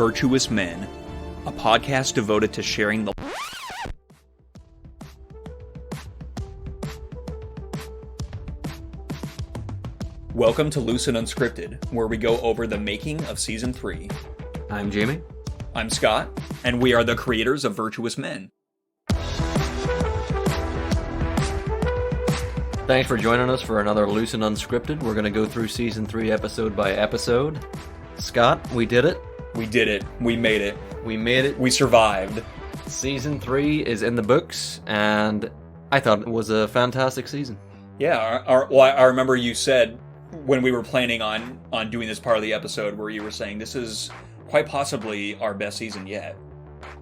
Virtuous Men, a podcast devoted to sharing the... Welcome to Loose and Unscripted, where we go over the making of Season 3. I'm Jamie. I'm Scott, and we are the creators of Virtuous Men. Thanks for joining us for another Loose and Unscripted. We're going to go through Season 3 episode by episode. Scott, we did it. We did it. We made it. We made it. We survived. Season 3 is in the books, and I thought it was a fantastic season. Yeah, I remember you said when we were planning on doing this part of the episode where you were saying this is quite possibly our best season yet.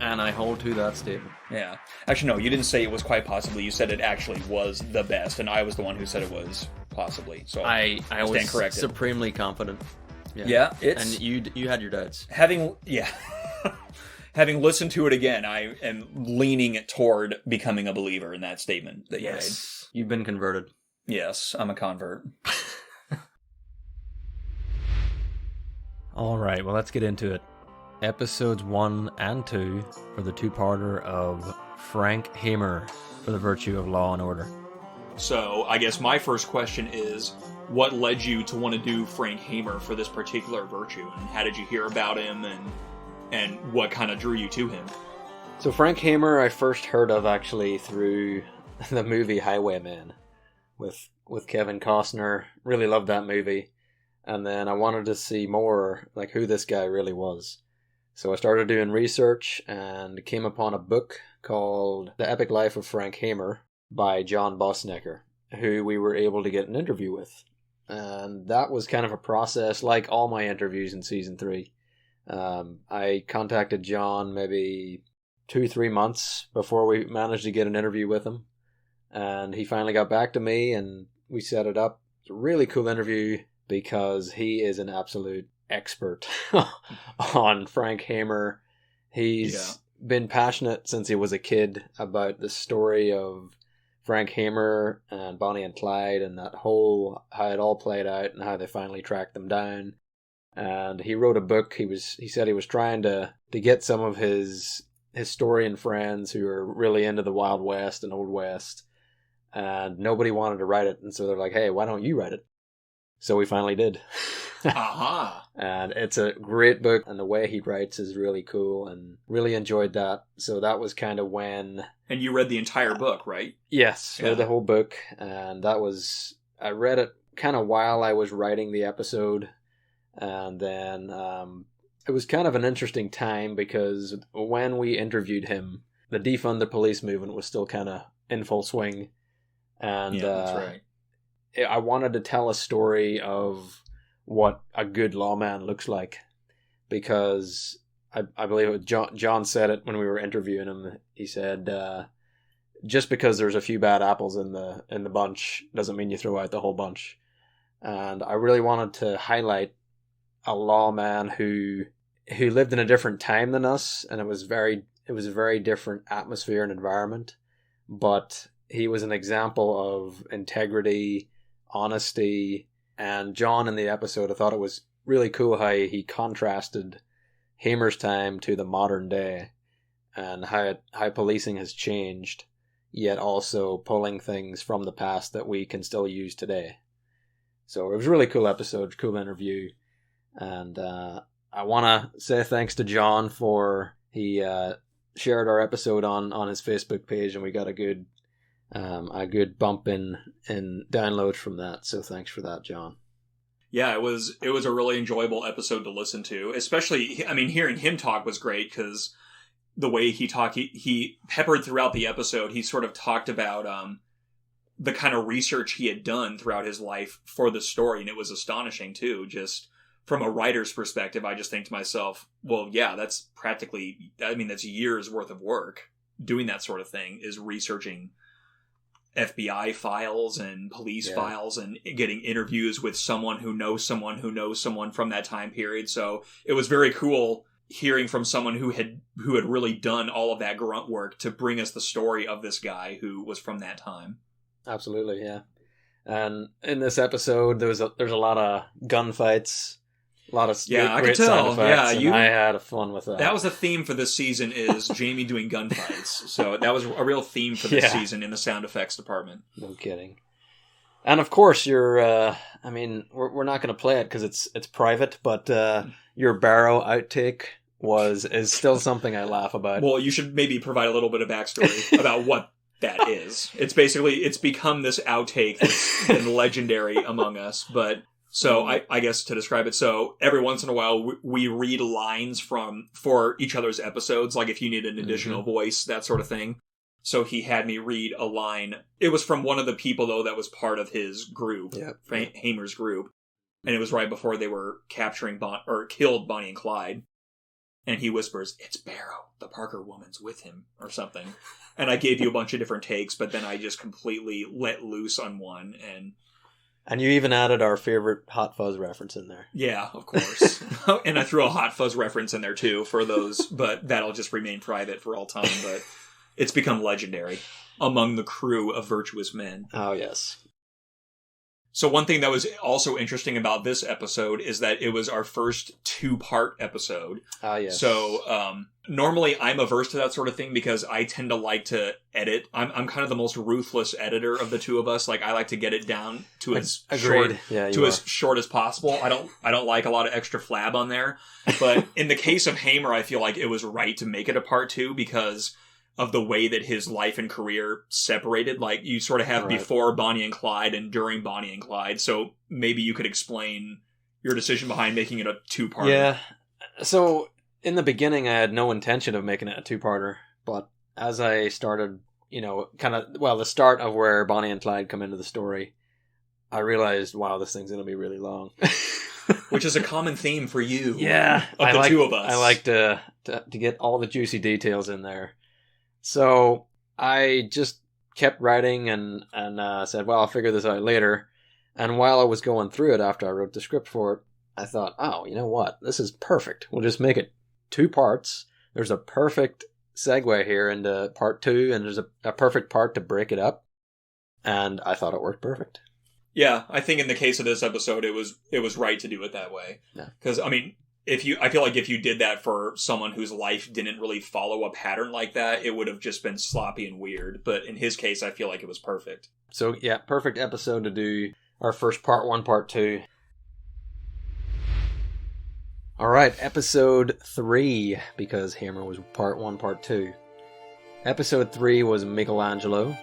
And I hold to that statement. Yeah. Actually, no, you didn't say it was quite possibly. You said it actually was the best, and I was the one who said it was possibly. So I was corrected. Supremely confident. Yeah, it's... And you had your doubts. Having listened to it again, I am leaning toward becoming a believer in that statement that you made. You've been converted. Yes, I'm a convert. All right, well, let's get into it. Episodes 1 and 2 for the two-parter of Frank Hamer for the Virtue of Law and Order. So, I guess my first question is, what led you to want to do Frank Hamer for this particular virtue? And how did you hear about him, and what kind of drew you to him? So Frank Hamer I first heard of actually through the movie Highwayman with Kevin Costner. Really loved that movie. And then I wanted to see more, like, who this guy really was. So I started doing research and came upon a book called The Epic Life of Frank Hamer by John Bosnecker, who we were able to get an interview with. And that was kind of a process, like all my interviews in Season 3. I contacted John maybe 2-3 months before we managed to get an interview with him. And he finally got back to me and we set it up. It's a really cool interview because he is an absolute expert on Frank Hamer. He's been passionate since he was a kid about the story of Frank Hamer and Bonnie and Clyde and that whole, how it all played out and how they finally tracked them down. And he wrote a book. He said he was trying to get some of his historian friends who are really into the Wild West and Old West, and nobody wanted to write it. And so they're like, hey, why don't you write it? So we finally did. Aha! And it's a great book, and the way he writes is really cool, and really enjoyed that. So that was kind of when... And you read the entire book, right? Yes, read the whole book, and that was... I read it kind of while I was writing the episode, and then it was kind of an interesting time, because when we interviewed him, the defund the police movement was still kind of in full swing, and that's right. I wanted to tell a story of what a good lawman looks like, because I believe John said it when we were interviewing him. He said, just because there's a few bad apples in the bunch doesn't mean you throw out the whole bunch. And I really wanted to highlight a lawman who lived in a different time than us, and it was a very different atmosphere and environment, but he was an example of integrity, honesty. And John in the episode, I thought it was really cool how he contrasted Hamer's time to the modern day and how policing has changed, yet also pulling things from the past that we can still use today. So it was a really cool episode, cool interview. And I want to say thanks to John for he shared our episode on his Facebook page, and we got a good bump in downloads from that. So thanks for that, John. Yeah, it was a really enjoyable episode to listen to. Especially, I mean, hearing him talk was great because the way he talked, he peppered throughout the episode. He sort of talked about the kind of research he had done throughout his life for the story, and it was astonishing too. Just from a writer's perspective, I just think to myself, well, yeah, that's practically, I mean, that's years worth of work. Doing that sort of thing is researching FBI files and police files and getting interviews with someone who knows someone from that time period. So it was very cool hearing from someone who had really done all of that grunt work to bring us the story of this guy who was from that time. Absolutely, yeah. And in this episode, there's a lot of gunfights. A lot of I great could tell. sound effects, Yeah, and I had fun with that. That was the theme for this season, is Jamie doing gunfights. So that was a real theme for this season in the sound effects department. No kidding. And of course, your, I mean, we're not going to play it because it's private, but your Barrow outtake is still something I laugh about. Well, you should maybe provide a little bit of backstory about what that is. It's become this outtake that's been legendary among us. But so I guess to describe it, so every once in a while we read lines for each other's episodes, like if you need an additional voice, that sort of thing. So he had me read a line. It was from one of the people, though, that was part of his group, Hamer's group. And it was right before they were killed Bonnie and Clyde. And he whispers, "It's Barrow. The Parker woman's with him," or something. And I gave you a bunch of different takes, but then I just completely let loose on one. And you even added our favorite Hot Fuzz reference in there. Yeah, of course. And I threw a Hot Fuzz reference in there, too, for those. But that'll just remain private for all time. But it's become legendary among the crew of Virtuous Men. Oh, yes. So one thing that was also interesting about this episode is that it was our first 2-part episode. Ah, yes. So normally I'm averse to that sort of thing because I tend to like to edit. I'm kind of the most ruthless editor of the two of us. Like, I like to get it down to as short as possible. I don't like a lot of extra flab on there. But in the case of Hamer, I feel like it was right to make it a part 2 because of the way that his life and career separated. Like, you sort of have before Bonnie and Clyde and during Bonnie and Clyde. So maybe you could explain your decision behind making it a 2-parter. Yeah. So in the beginning, I had no intention of making it a 2-parter. But as I started, the start of where Bonnie and Clyde come into the story, I realized, wow, this thing's going to be really long. Which is a common theme for you. Yeah. Two of us. I like to get all the juicy details in there. So I just kept writing and said, well, I'll figure this out later. And while I was going through it after I wrote the script for it, I thought, oh, you know what? This is perfect. We'll just make it 2 parts. There's a perfect segue here into part 2, and there's a perfect part to break it up. And I thought it worked perfect. Yeah, I think in the case of this episode, it was right to do it that way. Because, I mean, I feel like if you did that for someone whose life didn't really follow a pattern like that, it would have just been sloppy and weird. But in his case, I feel like it was perfect. So, yeah, perfect episode to do our first part 1, part 2. All right, episode 3, because Hamer was part 1, part 2. Episode 3 was Michelangelo,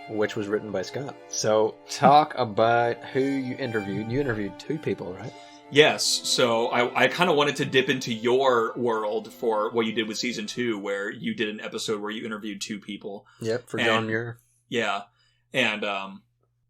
which was written by Scott. So, talk about who you interviewed. You interviewed 2 people, right? Yes, so I kind of wanted to dip into your world for what you did with season 2, where you did an episode where you interviewed 2 people. Yep, for John Muir. Yeah, and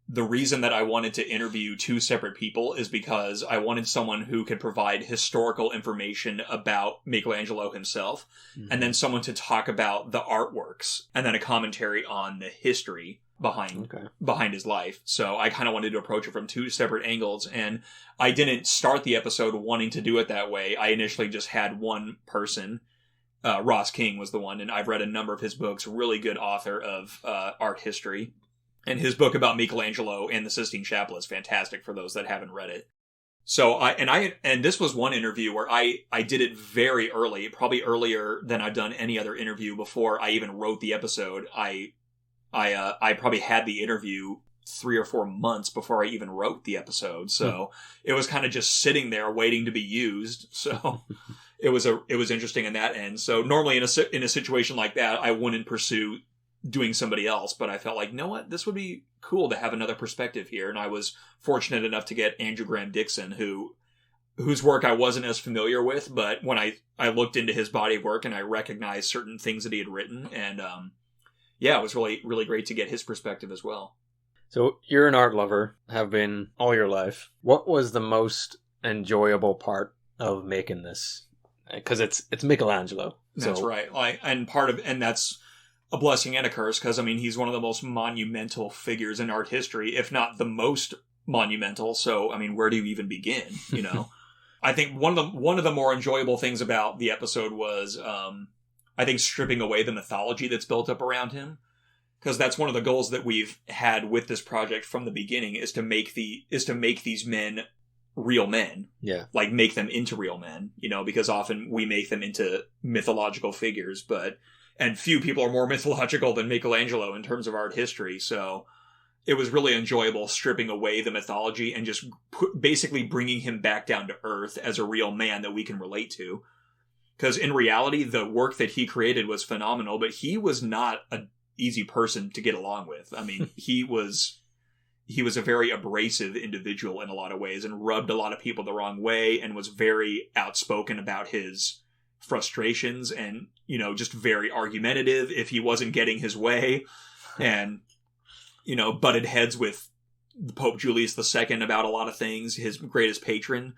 the reason that I wanted to interview 2 separate people is because I wanted someone who could provide historical information about Michelangelo himself, and then someone to talk about the artworks, and then a commentary on the history behind his life. So I kind of wanted to approach it from 2 separate angles, and I didn't start the episode wanting to do it that way. I initially just had one person. Ross King was the one, and I've read a number of his books. Really good author of art history, and his book about Michelangelo and the Sistine Chapel is fantastic for those that haven't read it. So and this was one interview where I did it very early, probably earlier than I've done any other interview before I even wrote the episode. I probably had the interview 3 or 4 months before I even wrote the episode. So it was kind of just sitting there waiting to be used. So it was interesting in that end. So normally in a situation like that, I wouldn't pursue doing somebody else, but I felt like, you know what, this would be cool to have another perspective here. And I was fortunate enough to get Andrew Graham Dixon, whose work I wasn't as familiar with, but when I looked into his body of work and I recognized certain things that he had written, and it was really, really great to get his perspective as well. So you're an art lover, have been all your life. What was the most enjoyable part of making this? Because it's Michelangelo. That's right. And that's a blessing and a curse, because I mean, he's one of the most monumental figures in art history, if not the most monumental. So I mean, where do you even begin? You know, I think one of the more enjoyable things about the episode was, I think, stripping away the mythology that's built up around him, because that's one of the goals that we've had with this project from the beginning, is to make these men real men. Yeah. Like, make them into real men, because often we make them into mythological figures, and few people are more mythological than Michelangelo in terms of art history, so it was really enjoyable stripping away the mythology and just basically bringing him back down to earth as a real man that we can relate to. Because in reality, the work that he created was phenomenal, but he was not an easy person to get along with. I mean, he was a very abrasive individual in a lot of ways and rubbed a lot of people the wrong way and was very outspoken about his frustrations and, just very argumentative if he wasn't getting his way, and, butted heads with Pope Julius II about a lot of things, his greatest patron.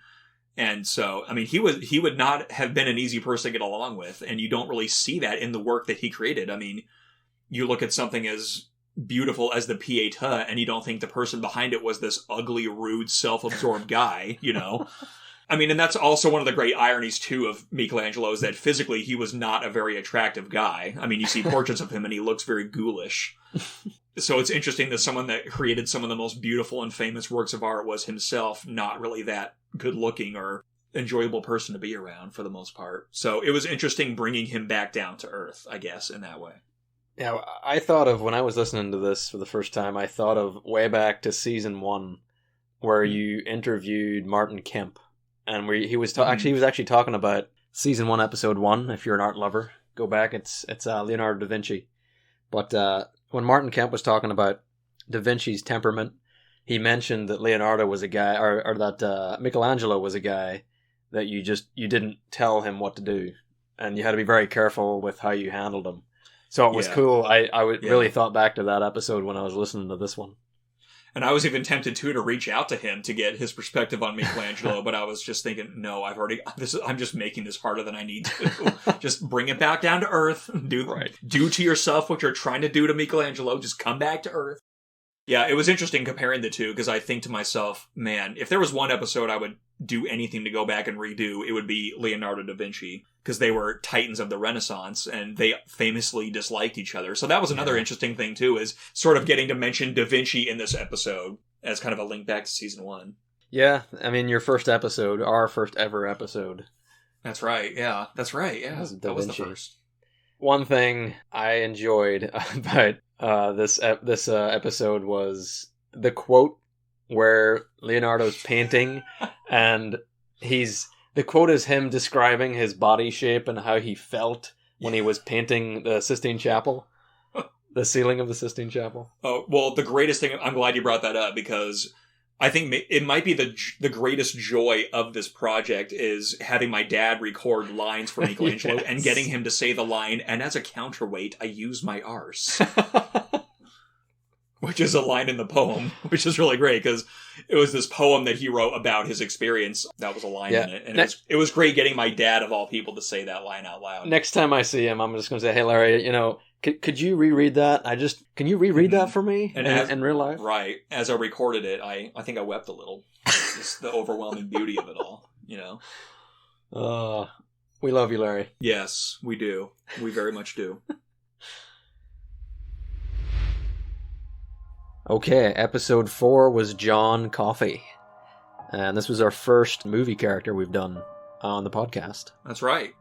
And so, I mean, he would not have been an easy person to get along with, and you don't really see that in the work that he created. I mean, you look at something as beautiful as the Pietà, and you don't think the person behind it was this ugly, rude, self-absorbed guy, I mean, and that's also one of the great ironies, too, of Michelangelo, is that physically he was not a very attractive guy. I mean, you see portraits of him and he looks very ghoulish. So it's interesting that someone that created some of the most beautiful and famous works of art was himself not really that good-looking or enjoyable person to be around for the most part. So it was interesting bringing him back down to earth, I guess, in that way. Yeah, I thought of, when I was listening to this for the first time, I thought of way back to season 1, where you interviewed Martin Kemp. And he was actually talking about season 1, episode 1. If you're an art lover, go back. It's Leonardo da Vinci. But when Martin Kemp was talking about da Vinci's temperament, he mentioned that Leonardo was a guy, or that Michelangelo was a guy that you didn't tell him what to do, and you had to be very careful with how you handled him. So it was cool. I really thought back to that episode when I was listening to this one. And I was even tempted, too, to reach out to him to get his perspective on Michelangelo, but I was just thinking, no, I'm just making this harder than I need to. Just bring it back down to earth. Do to yourself what you're trying to do to Michelangelo. Just come back to earth. Yeah, it was interesting comparing the two, because I think to myself, man, if there was one episode I would do anything to go back and redo, it would be Leonardo da Vinci, because they were titans of the Renaissance, and they famously disliked each other. So that was another interesting thing, too, is sort of getting to mention da Vinci in this episode as kind of a link back to season 1. Yeah, I mean, your first episode, our first ever episode. That's right, yeah. That's right, yeah. That was the first. One thing I enjoyed about this episode was the quote where Leonardo's painting, and the quote is him describing his body shape and how he felt when he was painting the Sistine Chapel, the ceiling of the Sistine Chapel. Oh, well, the greatest thing, I'm glad you brought that up, because I think it might be the greatest joy of this project is having my dad record lines for Michelangelo and getting him to say the line, and as a counterweight, I use my arse. Which is a line in the poem, which is really great, because it was this poem that he wrote about his experience. That was a line in it. And it was great getting my dad, of all people, to say that line out loud. Next time I see him, I'm just going to say, hey, Larry, could you reread that? Can you reread that for me in real life? Right. As I recorded it, I think I wept a little. Just the overwhelming beauty of it all, We love you, Larry. Yes, we do. We very much do. Okay, episode 4 was John Coffey. And this was our first movie character we've done on the podcast. That's right.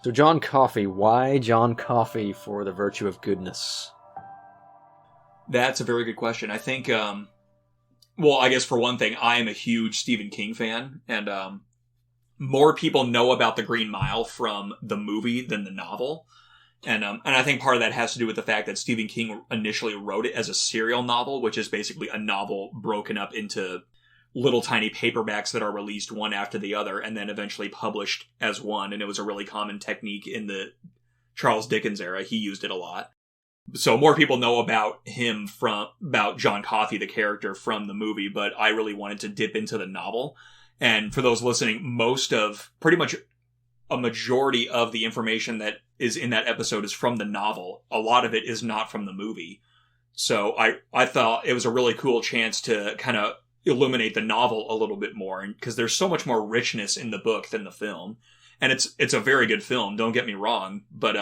So John Coffey, why John Coffey for The Virtue of Goodness? That's a very good question. I think, I guess for one thing, I am a huge Stephen King fan, and more people know about The Green Mile from the movie than the novel. And I think part of that has to do with the fact that Stephen King initially wrote it as a serial novel, which is basically a novel broken up into little tiny paperbacks that are released one after the other and then eventually published as one. And it was a really common technique in the Charles Dickens era. He used it a lot. So more people know about about John Coffey, the character, from the movie, but I really wanted to dip into the novel. And for those listening, pretty much a majority of the information that is in that episode is from the novel. A lot of it is not from the movie. So I thought it was a really cool chance to kind of illuminate the novel a little bit more, because there's so much more richness in the book than the film. And it's a very good film, don't get me wrong, but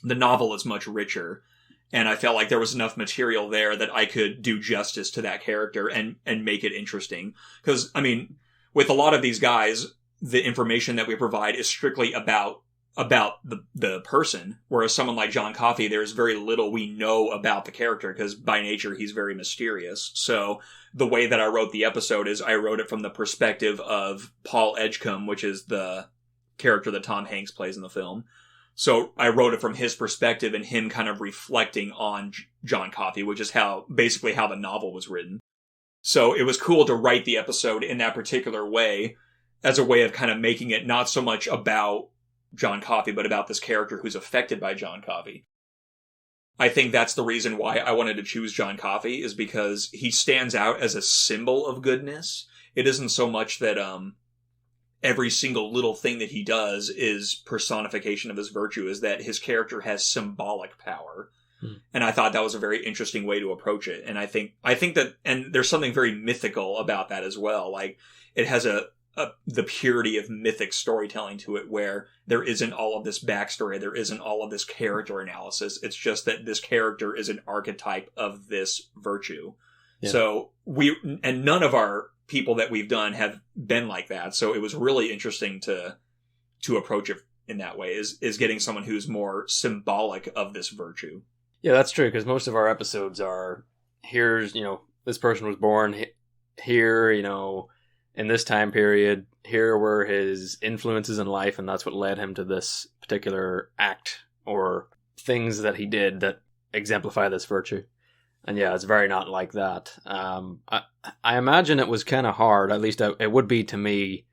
the novel is much richer. And I felt like there was enough material there that I could do justice to that character and make it interesting. Because, I mean, with a lot of these guys, the information that we provide is strictly about the person. Whereas someone like John Coffey, there's very little we know about the character because by nature he's very mysterious. So the way that I wrote the episode is I wrote it from the perspective of Paul Edgecombe, which is the character that Tom Hanks plays in the film. So I wrote it from his perspective and him kind of reflecting on John Coffey, which is basically how the novel was written. So it was cool to write the episode in that particular way as a way of kind of making it not so much about John Coffey, but about this character who's affected by John Coffey. I think that's the reason why I wanted to choose John Coffey, is because he stands out as a symbol of goodness. It isn't so much that every single little thing that he does is personification of his virtue, is that his character has symbolic power. And I thought that was a very interesting way to approach it. And I think that, and there's something very mythical about that as well. Like, it has the purity of mythic storytelling to it, where there isn't all of this backstory, there isn't all of this character analysis. It's just that this character is an archetype of this virtue. Yeah. So and none of our people that we've done have been like that. So it was really interesting to approach it in that way, is getting someone who's more symbolic of this virtue. Yeah, that's true, because most of our episodes are, here's, this person was born here, in this time period, here were his influences in life, and that's what led him to this particular act or things that he did that exemplify this virtue. And yeah, it's very not like that. I imagine it was kind of hard, at least it would be to me,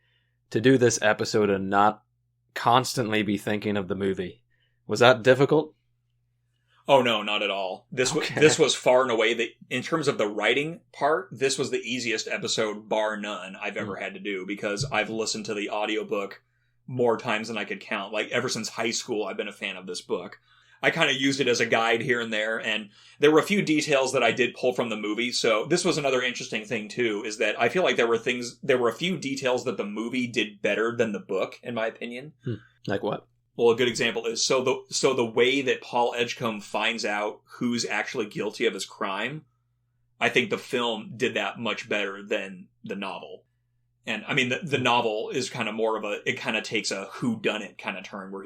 to do this episode and not constantly be thinking of the movie. Was that difficult? Oh, no, not at all. This was far and away, in terms of the writing part, this was the easiest episode, bar none, I've ever had to do, because I've listened to the audiobook more times than I could count. Like, ever since high school, I've been a fan of this book. I kind of used it as a guide here and there, and there were a few details that I did pull from the movie. So this was another interesting thing, too, is that I feel like there were a few details that the movie did better than the book, in my opinion. Like what? Well, a good example is, so the way that Paul Edgecombe finds out who's actually guilty of his crime, I think the film did that much better than the novel. And I mean, the novel is kind of more of it kind of takes a whodunit kind of turn, where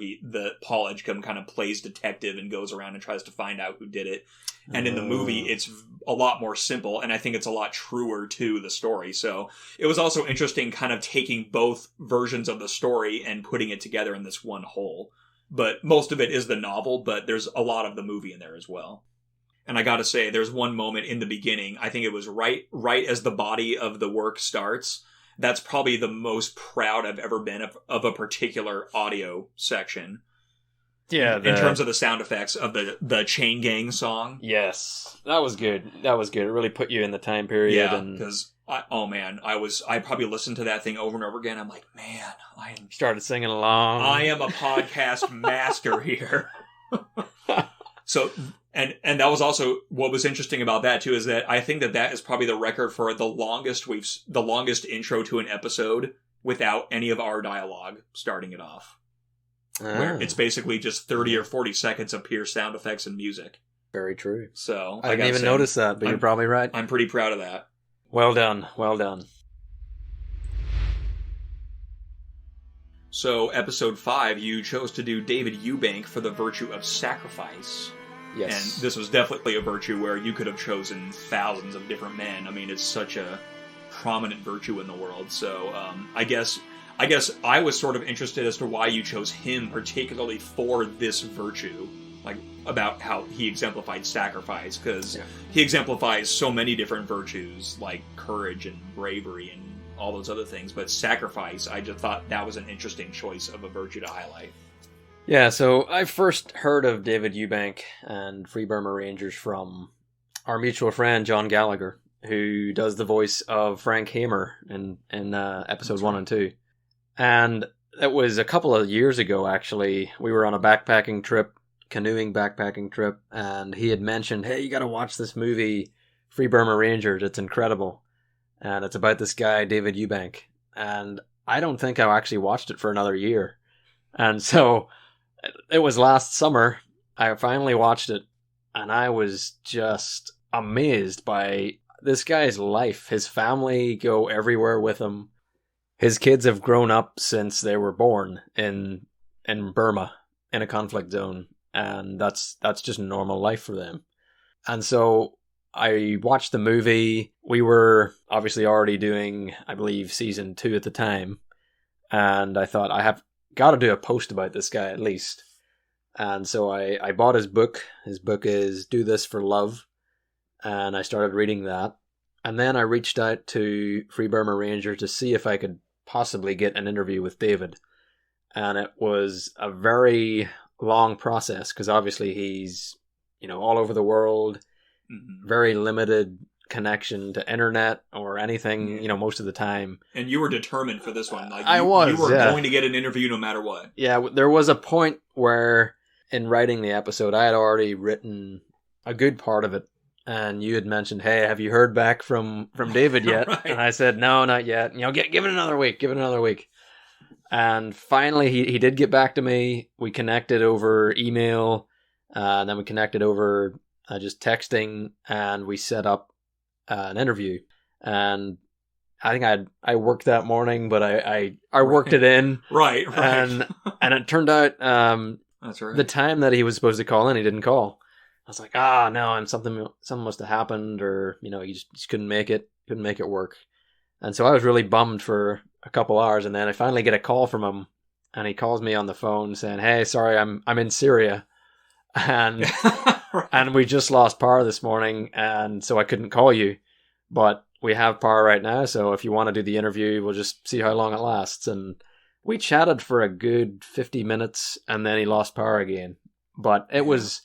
Paul Edgecombe kind of plays detective and goes around and tries to find out who did it. And in the movie, it's a lot more simple, and I think it's a lot truer to the story. So it was also interesting kind of taking both versions of the story and putting it together in this one whole. But most of it is the novel, but there's a lot of the movie in there as well. And I gotta say, there's one moment in the beginning, I think it was right as the body of the work starts. That's probably the most proud I've ever been of a particular audio section. Yeah, in terms of the sound effects of the Chain Gang song. Yes, that was good. It really put you in the time period. Yeah, because I probably listened to that thing over and over again. I'm like, man, started singing along. I am a podcast master here. So, and that was also what was interesting about that too, is that I think that is probably the record for the longest intro to an episode without any of our dialogue starting it off. Where it's basically just 30 or 40 seconds of pure sound effects and music. Very true. So I didn't even notice that, but you're probably right. I'm pretty proud of that. Well done. So episode 5, you chose to do David Eubank for the virtue of sacrifice. Yes. And this was definitely a virtue where you could have chosen thousands of different men. I mean, it's such a prominent virtue in the world. So I guess I was sort of interested as to why you chose him particularly for this virtue, like about how he exemplified sacrifice, because he exemplifies so many different virtues like courage and bravery and all those other things. But sacrifice, I just thought that was an interesting choice of a virtue to highlight. Yeah, so I first heard of David Eubank and Free Burma Rangers from our mutual friend John Gallagher, who does the voice of Frank Hamer in episode 1 and 2. And it was a couple of years ago, actually. We were on a canoeing backpacking trip, and he had mentioned, hey, you got to watch this movie, Free Burma Rangers. It's incredible. And it's about this guy, David Eubank. And I don't think I actually watched it for another year. And so it was last summer, I finally watched it. and I was just amazed by this guy's life. His family go everywhere with him. His kids have grown up since they were born in Burma, in a conflict zone, and that's just normal life for them. And so I watched the movie. We were obviously already doing, I believe, season 2 at the time, and I thought, I have got to do a post about this guy at least. And so I bought his book. His book is Do This for Love, and I started reading that. And then I reached out to Free Burma Ranger to see if I could possibly get an interview with David. And it was a very long process, because obviously he's, all over the world, very limited connection to internet or anything, most of the time. And you were determined for this one. I was. You were going to get an interview no matter what. Yeah, there was a point where in writing the episode, I had already written a good part of it. And you had mentioned, hey, have you heard back from David yet? Right. And I said, no, not yet. Give it another week. And finally, he did get back to me. We connected over email, and then we connected over just texting, and we set up an interview. And I think I worked that morning, but I worked it in. Right. And it turned out that's right. The time that he was supposed to call in, he didn't call. I was like, no, and something must have happened, or, he just couldn't make it work. And so I was really bummed for a couple hours, and then I finally get a call from him, and he calls me on the phone saying, hey, sorry, I'm in Syria, and right. And we just lost power this morning, and so I couldn't call you, but we have power right now, so if you want to do the interview, we'll just see how long it lasts. And we chatted for a good 50 minutes, and then he lost power again. But it was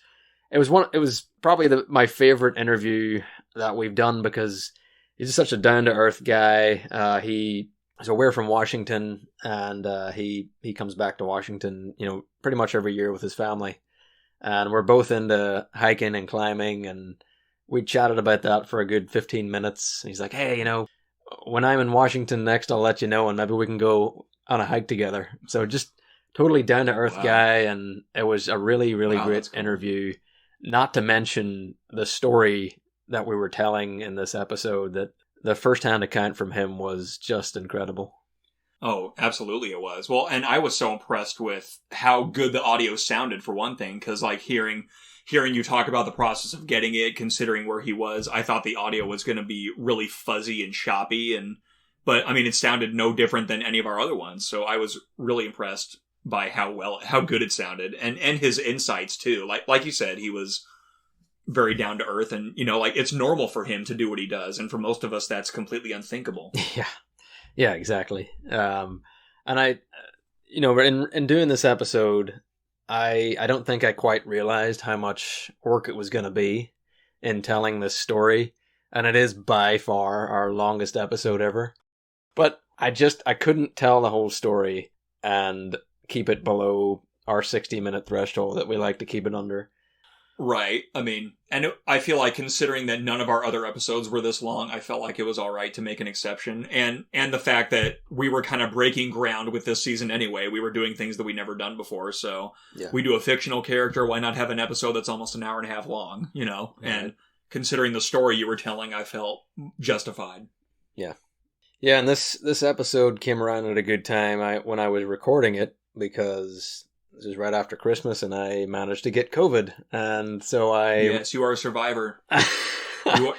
probably my favorite interview that we've done, because he's just such a down-to-earth guy. He's aware from Washington, and he comes back to Washington, pretty much every year with his family. And we're both into hiking and climbing, and we chatted about that for a good 15 minutes. He's like, hey, when I'm in Washington next, I'll let you know, and maybe we can go on a hike together. So just totally down-to-earth guy, and it was a really, really great interview. Not to mention the story that we were telling in this episode, that the first-hand account from him was just incredible. Oh, absolutely it was. Well, and I was so impressed with how good the audio sounded, for one thing, because hearing you talk about the process of getting it, considering where he was, I thought the audio was going to be really fuzzy and choppy, but it sounded no different than any of our other ones. So I was really impressed by how good it sounded, and his insights too. Like you said, he was very down to earth, and it's normal for him to do what he does, and for most of us, that's completely unthinkable. Yeah, exactly. And I, in doing this episode, I don't think I quite realized how much work it was going to be in telling this story, and it is by far our longest episode ever. But I couldn't tell the whole story and keep it below our 60-minute threshold that we like to keep it under. Right. And I feel like, considering that none of our other episodes were this long, I felt like it was all right to make an exception. And the fact that we were kind of breaking ground with this season anyway. We were doing things that we'd never done before. So we do a fictional character. Why not have an episode that's almost an hour and a half long, Right. And considering the story you were telling, I felt justified. Yeah. Yeah, and this episode came around at a good time when I was recording it, because this is right after Christmas, and I managed to get COVID, and so Yes, you are a survivor.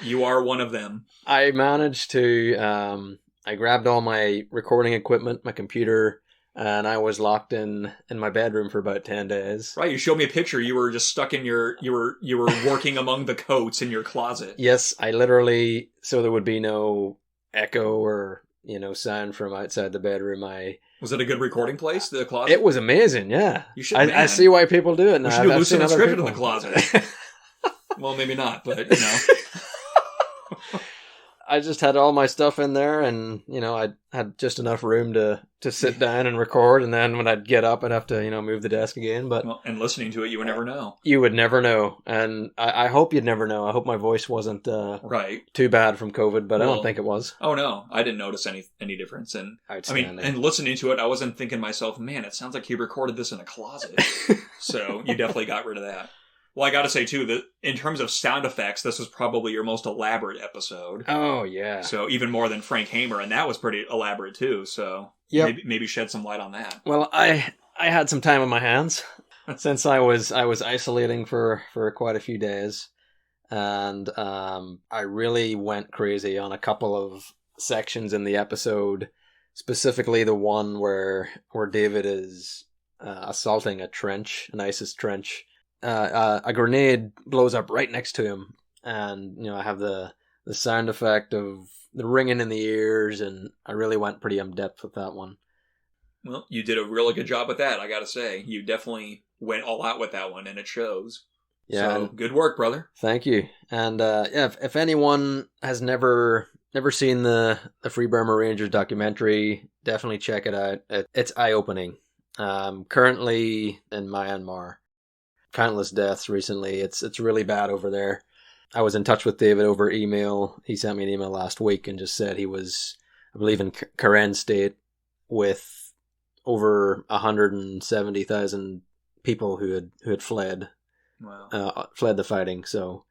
you are one of them. I managed to... I grabbed all my recording equipment, my computer, and I was locked in my bedroom for about 10 days. Right, you showed me a picture. You were just stuck in you were working among the coats in your closet. Yes, I literally... So there would be no echo or sound from outside the bedroom. Was it a good recording place, the closet? It was amazing, yeah. You should. I see why people do it now. We should do Lucid Unscripted in the closet. Well, maybe not, but I just had all my stuff in there, and I had just enough room to sit down and record, and then when I'd get up, I'd have to move the desk again. But and listening to it, you would never know. You would never know, and I hope you'd never know. I hope my voice wasn't too bad from COVID, but I don't think it was. Oh no, I didn't notice any difference, and and listening to it, I wasn't thinking to myself, man, it sounds like he recorded this in a closet. So you definitely got rid of that. Well, I gotta say, too, that in terms of sound effects, this was probably your most elaborate episode. Oh, yeah. So even more than Frank Hamer, and that was pretty elaborate, too. So maybe shed some light on that. Well, I had some time on my hands since I was isolating for quite a few days. And I really went crazy on a couple of sections in the episode, specifically the one where David is assaulting a trench, an ISIS trench. A grenade blows up right next to him, and I have the sound effect of the ringing in the ears, and I really went pretty in-depth with that one. Well, you did a really good job with that, I gotta say. You definitely went all out with that one, and it shows. Yeah, so good work, brother. Thank you. And if anyone has never seen the Free Burma Rangers documentary, definitely check it out. It's eye-opening. Currently in Myanmar, countless deaths recently. It's really bad over there. I was in touch with David over email. He sent me an email last week and just said he was, I believe, in Karen State with over 170,000 people who had fled. Wow. Fled the fighting. So,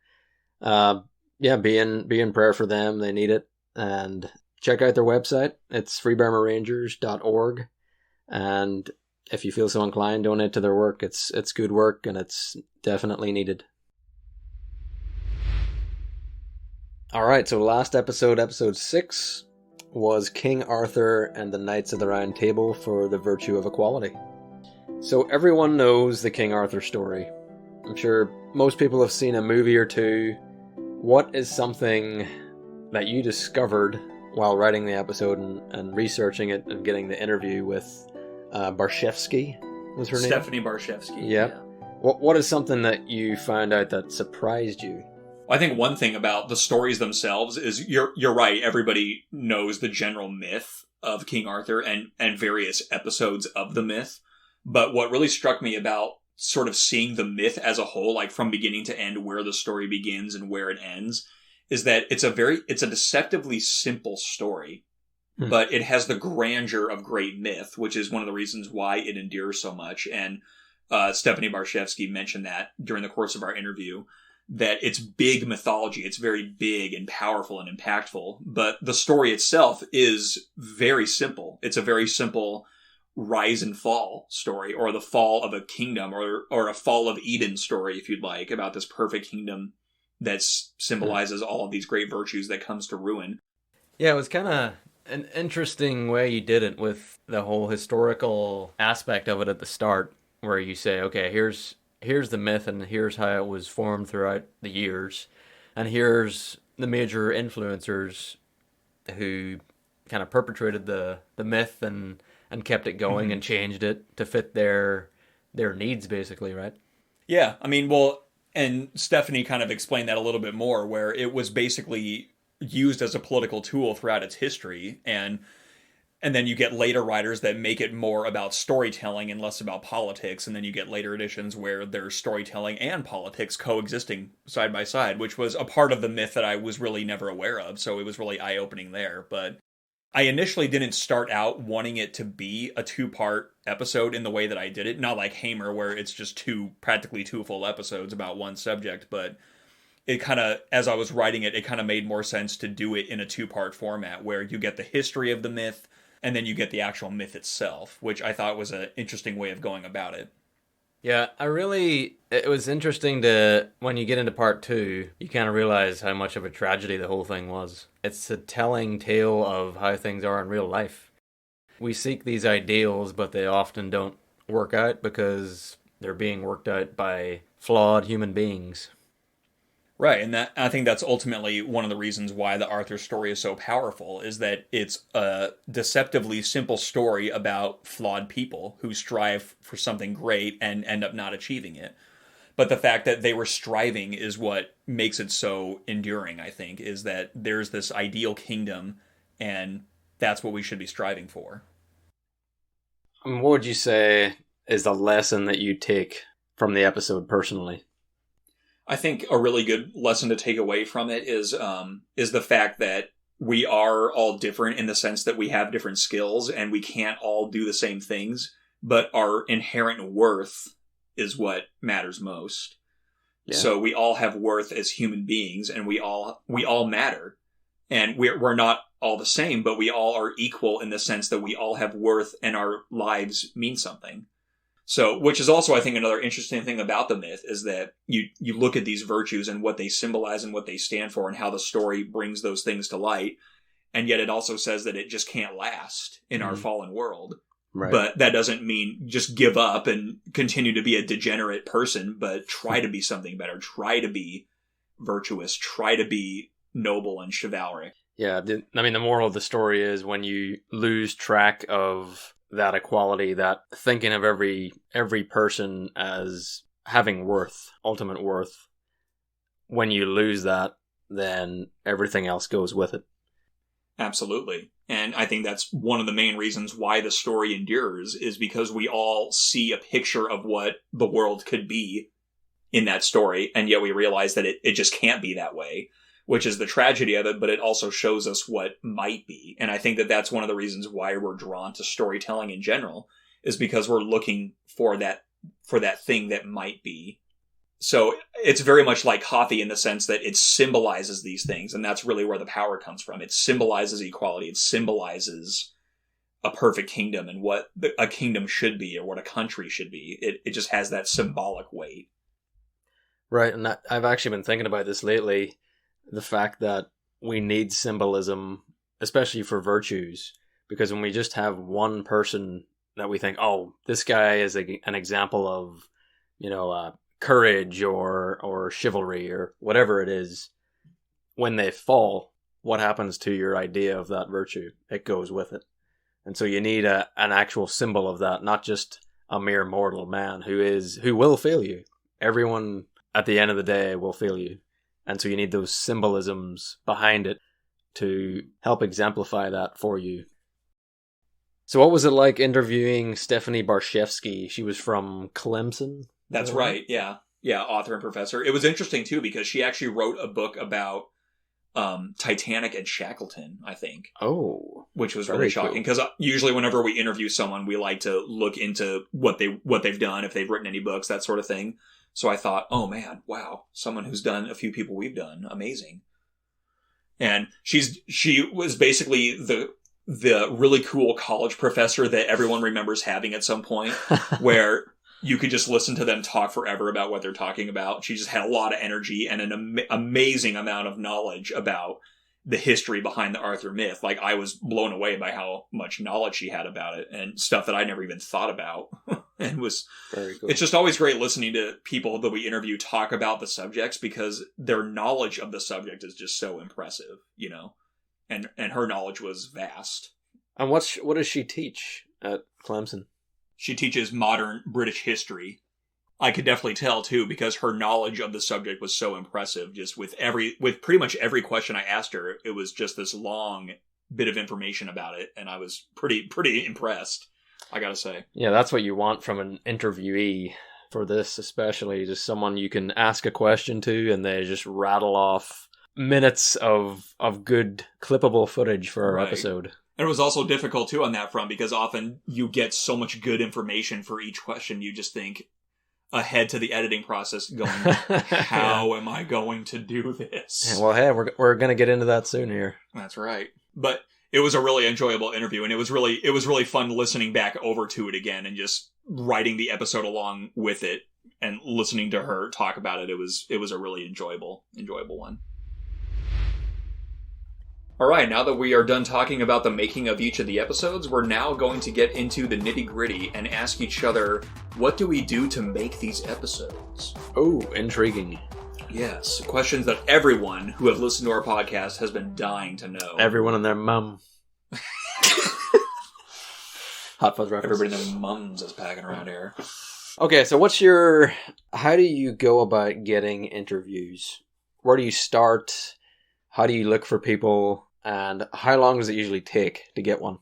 be in prayer for them. They need it. And check out their website. It's freeburmarangers.org. And if you feel so inclined, donate to their work. It's good work, and it's definitely needed. All right, so last episode 6, was King Arthur and the Knights of the Round Table for the Virtue of Equality. So everyone knows the King Arthur story. I'm sure most people have seen a movie or two. What is something that you discovered while writing the episode and researching it and getting the interview with Barshevsky, was her name? Stephanie Barshevsky. Yep. Yeah. What is something that you found out that surprised you? I think one thing about the stories themselves is you're right. Everybody knows the general myth of King Arthur and various episodes of the myth. But what really struck me about sort of seeing the myth as a whole, like from beginning to end, where the story begins and where it ends, is that it's a deceptively simple story. But it has the grandeur of great myth, which is one of the reasons why it endures so much. And Stephanie Barshevsky mentioned that during the course of our interview, that it's big mythology. It's very big and powerful and impactful. But the story itself is very simple. It's a very simple rise and fall story, or the fall of a kingdom, or a fall of Eden story, if you'd like, about this perfect kingdom that symbolizes all of these great virtues that comes to ruin. Yeah, it was kind of an interesting way you did it with the whole historical aspect of it at the start, where you say, okay, here's the myth and here's how it was formed throughout the years, and here's the major influencers who kind of perpetrated the myth and kept it going and changed it to fit their needs, basically, right? Yeah, I mean, well, and Stephanie kind of explained that a little bit more, where it was basically used as a political tool throughout its history, and then you get later writers that make it more about storytelling and less about politics, and then you get later editions where there's storytelling and politics coexisting side by side, which was a part of the myth that I was really never aware of, so it was really eye-opening there. But I initially didn't start out wanting it to be a 2-part episode in the way that I did it, not like Hamer, where it's just practically two full episodes about one subject, but it kind of, as I was writing it, it kind of made more sense to do it in a 2-part format, where you get the history of the myth, and then you get the actual myth itself, which I thought was an interesting way of going about it. Yeah, it was interesting when you get into part 2, you kind of realize how much of a tragedy the whole thing was. It's a telling tale of how things are in real life. We seek these ideals, but they often don't work out because they're being worked out by flawed human beings. Right, and I think that's ultimately one of the reasons why the Arthur story is so powerful, is that it's a deceptively simple story about flawed people who strive for something great and end up not achieving it. But the fact that they were striving is what makes it so enduring, I think, is that there's this ideal kingdom, and that's what we should be striving for. What would you say is the lesson that you take from the episode personally? I think a really good lesson to take away from it is the fact that we are all different in the sense that we have different skills and we can't all do the same things, but our inherent worth is what matters most. Yeah. So we all have worth as human beings, and we all matter. And we're not all the same, but we all are equal in the sense that we all have worth and our lives mean something. So, which is also, I think, another interesting thing about the myth is that you look at these virtues and what they symbolize and what they stand for and how the story brings those things to light. And yet it also says that it just can't last in our fallen world. Right. But that doesn't mean just give up and continue to be a degenerate person, but try to be something better. Try to be virtuous. Try to be noble and chivalric. Yeah, the moral of the story is when you lose track of that equality, that thinking of every person as having worth, ultimate worth, when you lose that, then everything else goes with it. Absolutely. And I think that's one of the main reasons why the story endures, is because we all see a picture of what the world could be in that story, and yet we realize that it just can't be that way, which is the tragedy of it, but it also shows us what might be. And I think that that's one of the reasons why we're drawn to storytelling in general, is because we're looking for that thing that might be. So it's very much like Coffey in the sense that it symbolizes these things, and that's really where the power comes from. It symbolizes equality. It symbolizes a perfect kingdom and what a kingdom should be or what a country should be. It just has that symbolic weight. Right, and I've actually been thinking about this lately, the fact that we need symbolism, especially for virtues, because when we just have one person that we think, oh, this guy is an example of, courage or chivalry or whatever it is, when they fall, what happens to your idea of that virtue? It goes with it. And so you need an actual symbol of that, not just a mere mortal man who will fail you. Everyone at the end of the day will fail you. And so you need those symbolisms behind it to help exemplify that for you. So what was it like interviewing Stephanie Barshevsky? She was from Clemson? That's right, yeah. Yeah, author and professor. It was interesting, too, because she actually wrote a book about Titanic and Shackleton, I think. Oh. Which was really shocking, because usually whenever we interview someone, we like to look into what they've done, if they've written any books, that sort of thing. So I thought, oh man, wow, someone who's done a few people we've done, amazing. And she was basically the really cool college professor that everyone remembers having at some point, where you could just listen to them talk forever about what they're talking about. She just had a lot of energy and an amazing amount of knowledge about the history behind the Arthur myth. Like, I was blown away by how much knowledge she had about it and stuff that I never even thought about. And was very cool. It's just always great listening to people that we interview talk about the subjects, because their knowledge of the subject is just so impressive, and her knowledge was vast. And what does she teach at Clemson? She teaches modern British history. I could definitely tell, too, because her knowledge of the subject was so impressive. Just with pretty much every question I asked her, it was just this long bit of information about it, and I was pretty impressed, I gotta say. Yeah, that's what you want from an interviewee for this, especially. Just someone you can ask a question to, and they just rattle off minutes of good clippable footage for our episode. And it was also difficult, too, on that front, because often you get so much good information for each question, you just think ahead to the editing process going, how am I going to do this? Yeah, well, hey, we're going to get into that soon here. That's right. But it was a really enjoyable interview, and it was really fun listening back over to it again and just writing the episode along with it and listening to her talk about it. It was a really enjoyable one. Alright, now that we are done talking about the making of each of the episodes, we're now going to get into the nitty-gritty and ask each other, what do we do to make these episodes? Oh, intriguing. Yes, questions that everyone who have listened to our podcast has been dying to know. Everyone and their mum. Hot Fuzz reference. Everybody and their mums is packing around here. Okay, so how do you go about getting interviews? Where do you start? How do you look for people? And how long does it usually take to get one?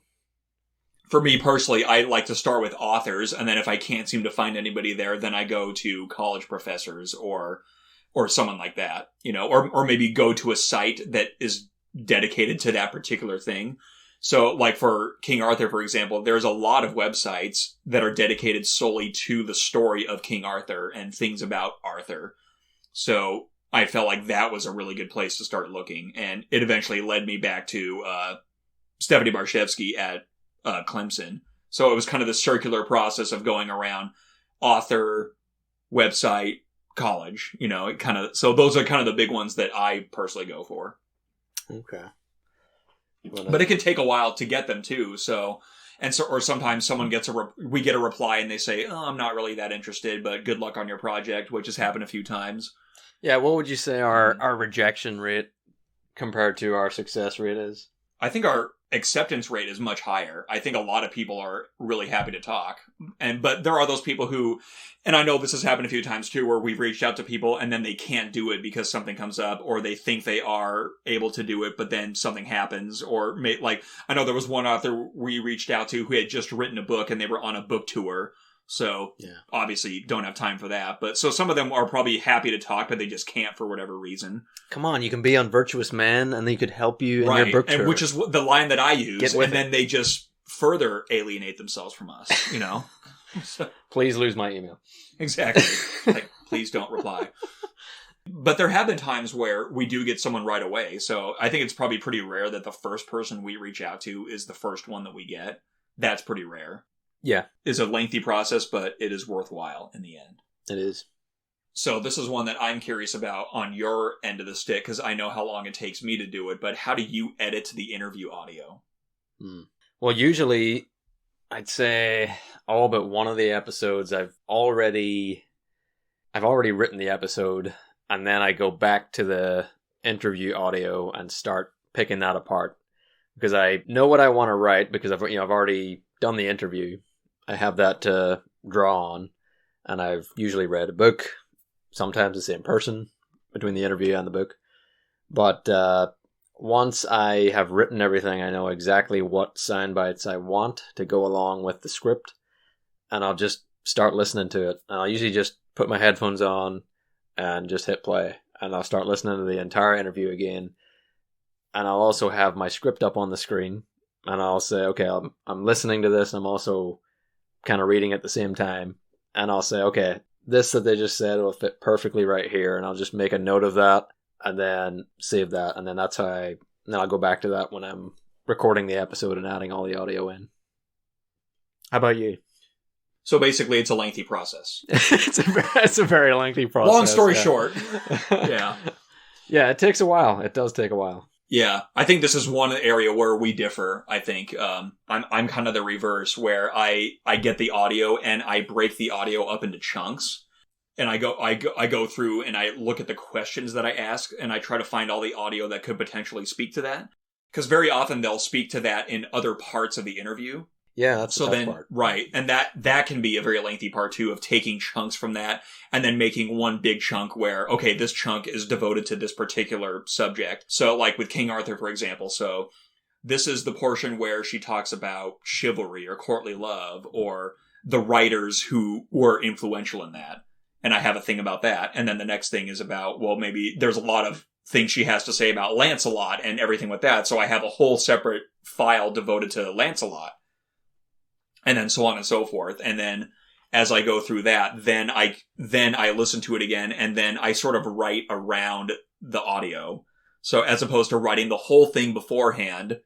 For me personally, I like to start with authors, and then if I can't seem to find anybody there, then I go to college professors or someone like that, or maybe go to a site that is dedicated to that particular thing. So, like for King Arthur, for example, there's a lot of websites that are dedicated solely to the story of King Arthur and things about Arthur. So I felt like that was a really good place to start looking. And it eventually led me back to Stephanie Barshevsky at Clemson. So it was kind of the circular process of going around author, website, college, so those are kind of the big ones that I personally go for. Okay. But it can take a while to get them too. Or sometimes someone we get a reply and they say, "Oh, I'm not really that interested, but good luck on your project," which has happened a few times. Yeah. What would you say our rejection rate compared to our success rate is? I think our acceptance rate is much higher. I think a lot of people are really happy to talk. But there are those people who, and I know this has happened a few times too, where we've reached out to people and then they can't do it because something comes up, or they think they are able to do it, but then something happens. Or I know there was one author we reached out to who had just written a book and they were on a book tour. So obviously you don't have time for that. But so some of them are probably happy to talk, but they just can't for whatever reason. Come on, you can be on Virtuous Men and they could help you in your book tour. And which is the line that I use. And then they just further alienate themselves from us, So, please lose my email. Exactly. Please don't reply. But there have been times where we do get someone right away. So I think it's probably pretty rare that the first person we reach out to is the first one that we get. That's pretty rare. Yeah. It's a lengthy process, but it is worthwhile in the end. It is. So this is one that I'm curious about on your end of the stick, because I know how long it takes me to do it, but how do you edit the interview audio? Well, usually I'd say all but one of the episodes I've already written the episode, and then I go back to the interview audio and start picking that apart, because I know what I want to write, because I've already done the interview. I have that to draw on, and I've usually read a book, sometimes the same person between the interview and the book. But once I have written everything, I know exactly what sound bites I want to go along with the script, and I'll just start listening to it. And I'll usually just put my headphones on and just hit play, and I'll start listening to the entire interview again. And I'll also have my script up on the screen, and I'll say, okay, I'm listening to this, and I'm also kind of reading at the same time. And I'll say, okay, this that they just said will fit perfectly right here, and I'll just make a note of that, and then save that, and then then I'll go back to that when I'm recording the episode and adding all the audio in. How about you? So basically, it's a lengthy process. It's a very lengthy process. Long story short. Yeah. Yeah, it takes a while. It does take a while. Yeah, I think this is one area where we differ. I think I'm kind of the reverse, where I get the audio and I break the audio up into chunks, and I go through and I look at the questions that I ask, and I try to find all the audio that could potentially speak to that, because very often they'll speak to that in other parts of the interview. Yeah, that's the tough part. Right, and that can be a very lengthy part too, of taking chunks from that and then making one big chunk where, okay, this chunk is devoted to this particular subject. So like with King Arthur, for example, so this is the portion where she talks about chivalry or courtly love or the writers who were influential in that. And I have a thing about that. And then the next thing is about, well, maybe there's a lot of things she has to say about Lancelot and everything with that. So I have a whole separate file devoted to Lancelot. And then so on and so forth. And then as I go through that, then I listen to it again, and then I sort of write around the audio. So as opposed to writing the whole thing beforehand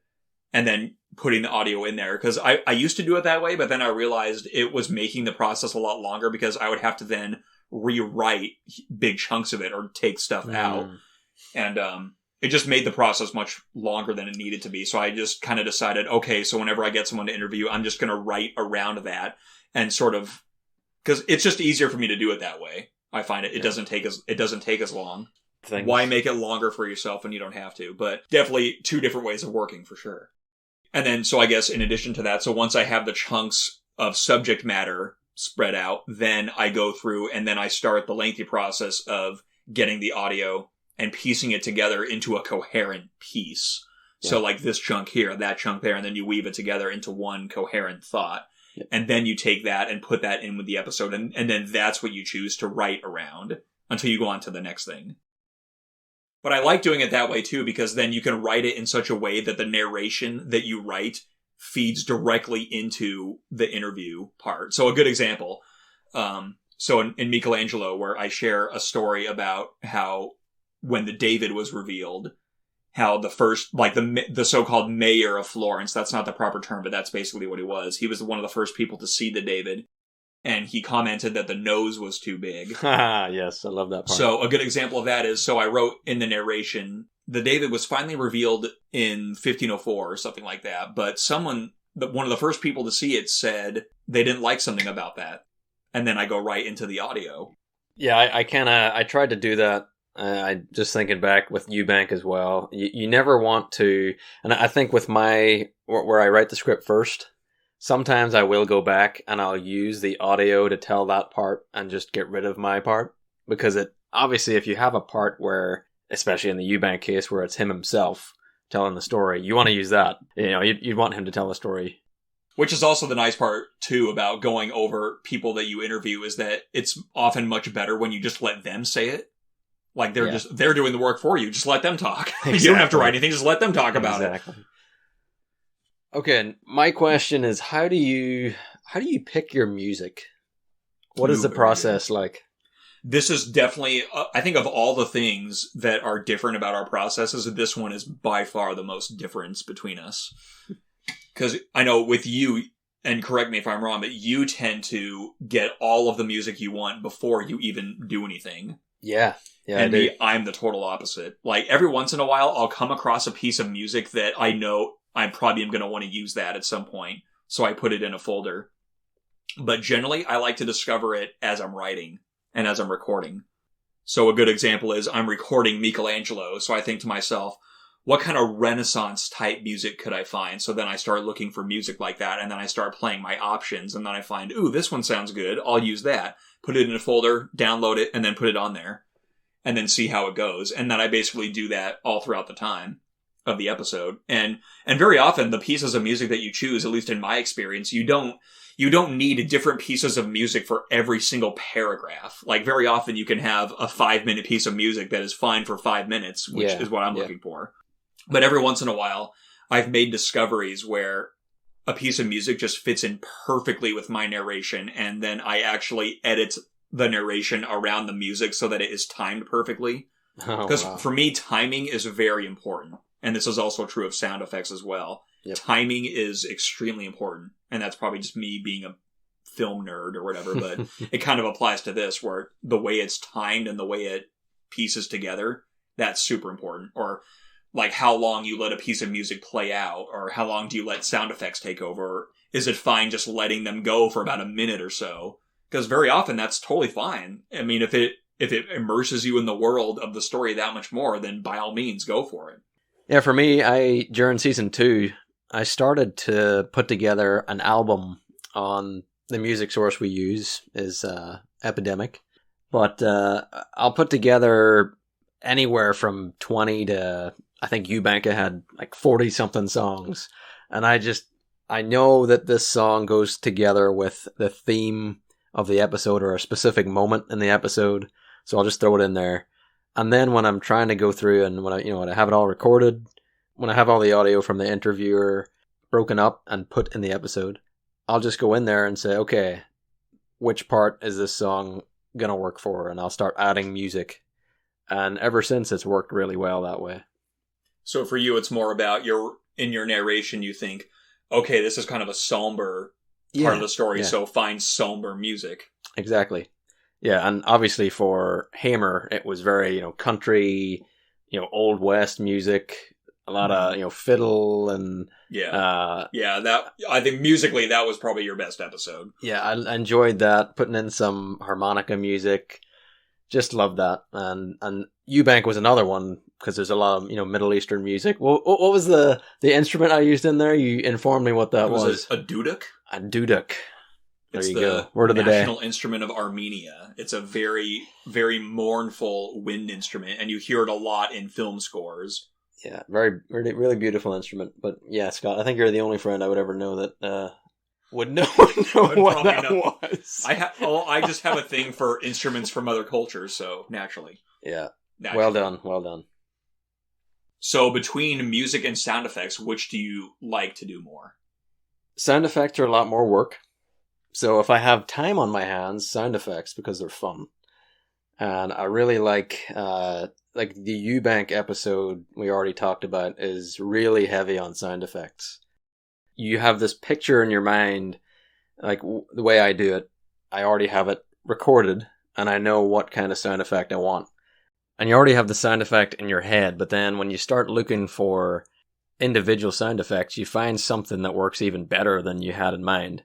and then putting the audio in there. Because I used to do it that way, but then I realized it was making the process a lot longer, because I would have to then rewrite big chunks of it or take stuff out. And it just made the process much longer than it needed to be. So I just kind of decided, okay, so whenever I get someone to interview, I'm just going to write around that, and sort of, because it's just easier for me to do it that way. I find it doesn't take as long. Why make it longer for yourself when you don't have to? But definitely two different ways of working for sure. And then, so I guess in addition to that, so once I have the chunks of subject matter spread out, then I go through and then I start the lengthy process of getting the audio and piecing it together into a coherent piece. Yeah. So like this chunk here, that chunk there, and then you weave it together into one coherent thought. Yeah. And then you take that and put that in with the episode, and then that's what you choose to write around until you go on to the next thing. But I like doing it that way too, because then you can write it in such a way that the narration that you write feeds directly into the interview part. So a good example, So in Michelangelo, where I share a story about how when the David was revealed, how the first, like the so-called mayor of Florence, that's not the proper term, but that's basically what he was. He was one of the first people to see the David, and he commented that the nose was too big. Yes, I love that part. So a good example of that is, so I wrote in the narration, the David was finally revealed in 1504 or something like that, but one of the first people to see it said they didn't like something about that. And then I go right into the audio. Yeah, I tried to do that. I just thinking back with Eubank as well. You never want to, and I think with where I write the script first, sometimes I will go back and I'll use the audio to tell that part and just get rid of my part. Because obviously if you have a part where, especially in the Eubank case where it's him himself telling the story, you want to use that. You'd want him to tell the story. Which is also the nice part, too, about going over people that you interview, is that it's often much better when you just let them say it. Like, they're doing the work for you. Just let them talk. Exactly. You don't have to write anything. Just let them talk about it. Okay, my question is, how do you pick your music? What is the process like? This is definitely, I think of all the things that are different about our processes, this one is by far the most difference between us. Because I know with you, and correct me if I'm wrong, but you tend to get all of the music you want before you even do anything. Yeah, and I'm the total opposite. Like, every once in a while, I'll come across a piece of music that I know I probably am going to want to use that at some point, so I put it in a folder. But generally, I like to discover it as I'm writing and as I'm recording. So a good example is I'm recording Michelangelo, so I think to myself, what kind of Renaissance type music could I find? So then I start looking for music like that, and then I start playing my options, and then I find, ooh, this one sounds good, I'll use that. Put it in a folder, download it, and then put it on there. And then see how it goes. And then I basically do that all throughout the time of the episode. And very often, the pieces of music that you choose, at least in my experience, you don't need different pieces of music for every single paragraph. Like, very often you can have a 5-minute piece of music that is fine for 5 minutes, which is what I'm looking for. But every once in a while, I've made discoveries where a piece of music just fits in perfectly with my narration, and then I actually edit the narration around the music so that it is timed perfectly. Because for me, timing is very important. And this is also true of sound effects as well. Yep. Timing is extremely important. And that's probably just me being a film nerd or whatever, but it kind of applies to this, where the way it's timed and the way it pieces together, that's super important. Or like how long you let a piece of music play out, or how long do you let sound effects take over? Is it fine just letting them go for about a minute or so? Because very often that's totally fine. I mean, if it immerses you in the world of the story that much more, then by all means, go for it. Yeah, for me, during season 2, I started to put together an album on the music source we use is Epidemic. But I'll put together anywhere from 20 to, I think Eubank had like 40-something songs. And I know that this song goes together with the theme of the episode or a specific moment in the episode. So I'll just throw it in there. And then when I'm trying to go through and when I have it all recorded, when I have all the audio from the interviewer broken up and put in the episode, I'll just go in there and say, okay, which part is this song going to work for? And I'll start adding music. And ever since, it's worked really well that way. So for you, it's more about in your narration, you think, okay, this is kind of a somber part of the story, so find somber music. Exactly. Yeah, and obviously for Hamer, it was very, country, Old West music, a lot of, fiddle and... that I think musically that was probably your best episode. Yeah, I enjoyed that, putting in some harmonica music. Just loved that. And Eubank was another one, because there's a lot of, Middle Eastern music. What was the instrument I used in there? You informed me what that was. A duduk? A duduk. It's the national instrument of Armenia. It's a very, very mournful wind instrument, and you hear it a lot in film scores. Yeah, very, really, really beautiful instrument. But yeah, Scott, I think you're the only friend I would ever know that would know what that was. I just have a thing for instruments from other cultures, so naturally. Yeah. Well done. So between music and sound effects, which do you like to do more? Sound effects are a lot more work. So if I have time on my hands, sound effects, because they're fun. And I really like the Eubank episode we already talked about is really heavy on sound effects. You have this picture in your mind, like the way I do it, I already have it recorded, and I know what kind of sound effect I want. And you already have the sound effect in your head, but then when you start looking for individual sound effects, you find something that works even better than you had in mind.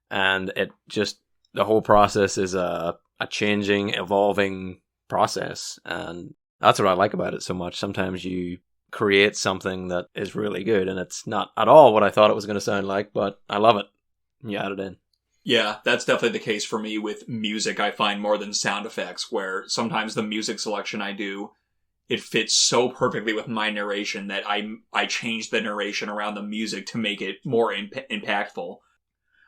And it just, the whole process is a changing, evolving process. And that's what I like about it so much. Sometimes you create something that is really good, and it's not at all what I thought it was going to sound like, but I love it. You add it in. Yeah, that's definitely the case for me with music, I find, more than sound effects, where sometimes the music selection I do, it fits so perfectly with my narration that I change the narration around the music to make it more impactful.